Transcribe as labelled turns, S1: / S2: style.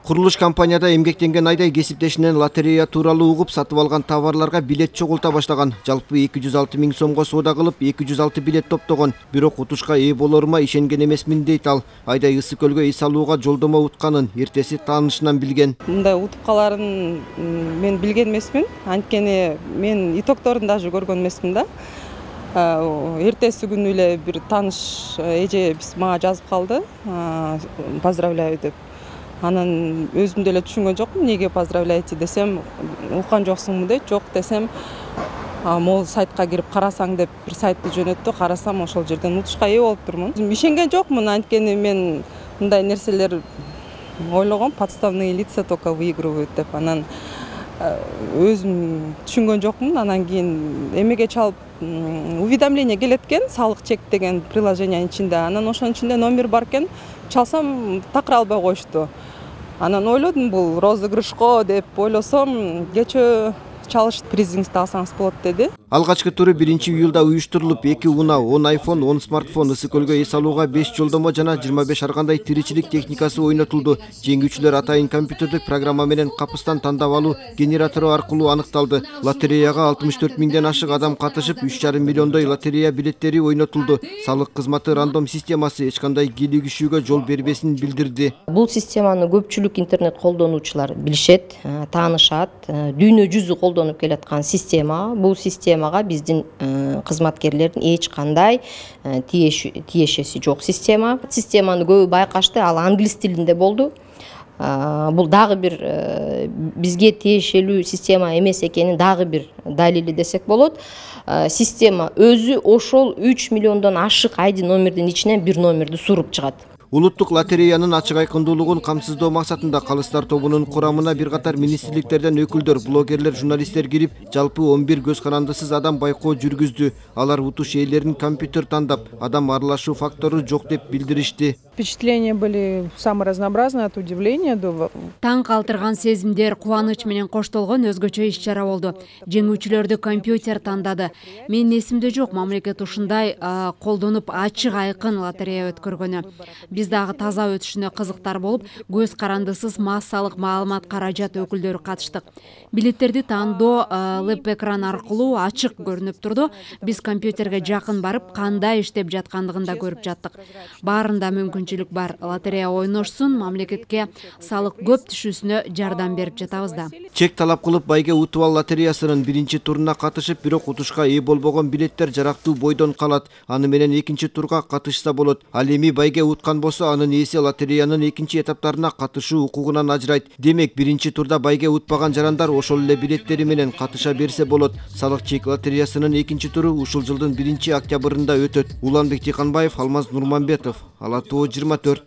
S1: Курулуш компанияда эмгектенген айдай кесиптешинен лотерея тууралуу угуп сатып алган товарларга билет чогулта баштаган. Жалпы 206 000 сомго соода кылып 206 билет топтогон. Бирок утушка ээ болорума ишенген эмесмин дейт ал. Айдай ысык көлгө эс алууга жолдомо утканын эртеси таанышынан билген.
S2: Мындай утуп каларын мен билген эмесмин. Анткени мен итокторун даже көргөн эмесмин да. Эртеси күнү эле бир тааныш эже мага жазып калды. Поздравляю деп. Анан өзүм деле түшүнгөн жокмун, неге поздравляйте десем, уккан жоксуңбу дейт. Жок десем, могул сайтка кирип карасаң деп бир сайтты жөнөттү. Карасам ошол жерден утушка ээ болуп турмун. Ишенген жокмун, анткени мен мындай нерселер ойлогом, подставные лица только выигрывают деп. Анан өзүм түшүнгөн жокмун. Анан кийин эмеге чалып уведомление келет экен, салык чек деген приложениянын ичинде. Анан ошонун ичинде номер бар экен. Чалсам такыр албай коюшту. Анан ойлодум, бул розыгрышко деп ойлосом, кечээ чалыш призиңизди алсаңыз болот деди.
S1: Алгачкы туру 1-июлда уюштурулуп, 2 уна, 10 iPhone, 10 смартфон, ысык көлгө эс алууга 5 жолдомо жана 25 ар кандай тиричилик техникасы ойнотулду. Жеңүүчүлөр атайын компьютердик программа менен капыстан тандап алуу генератору аркылуу аныкталды. Лотереяга 64 000ден ашык адам катышып, 3,5 миллиондой лотерея билеттери ойнотулду. Салык кызматы рандом системасы эч кандай кийлигишүүгө жол бербесин билдирди.
S3: Бул системаны көпчүлүк интернет колдонуучулар билишет, таанышат. Дүйнө жүзү колдонуп келаткан система. Бул системага биздин кызматкерлердин эч кандай тиешеси жок система. Системаны көбү байкашты, ал англис тилинде болду. Бул дагы бир бизге тиешелүү система эмес экенин дагы бир далили десек болот. Система өзү ошол 3 миллиондон ашык айди номердин ичинен бир номерди суруп чыгат.
S1: Улуттук лотереянын ачык айкындуулугун камсыздоо максатында калыстар тобунун курамына бир катар министрликтерден өкүлдөр, блогерлер, журналисттер кирип, жалпы 11 көз карандысыз адам байкоо жүргүздү. Алар утуш ээлерин компьютер тандап, адам аралашуу фактору жок деп билдиришти.
S4: Впечатления были самые разнообразные, от удивления до...
S5: Таң калтырган сезимдер, кубаныч менен коштолгон өзгөчө иш-чара болду. Жеңүүчүлөрдү компьютер тандады. Менин эсимде жок, мамлекет ушундай колдонуп ачык айкын лотерея өткөргөнү. Биз дагы таза өтүшүнө кызыктар болуп, көз карандысыз массалык маалымат каражат өкүлдөрү катыштык. Билеттерди тандоо леп-экран аркылуу ачык көрүнүп турду. Биз компьютерге жакын барып, кандай иштеп жаткандыгын да көрүп жаттык. Баарында мүмкүнчүлүк бар. Лотерея ойношсун, мамлекетке салык көп түшүүсүнө жардам берип жатабыз да.
S1: Чек талап кылып байге утуп ал лотереясынын 1-туруна катышып, бирок утушка ээ болбогон билеттер жарактуу бойдон калат. Аны менен 2-турга катышса болот. Ал эми байге уткан болсо, анын ээси лотереянын 2-этаптарына катышуу укугунан ажырайт. Демек, 1-турда байге утпаган жарандар ошол эле билеттери менен катыша берсе болот. Салык чек лотереясынын 2-туру ушул жылдын 1-октябрында өтөт. Уланбек Тиканбаев, Алмаз Нурманбетов, Ала Тоо 24.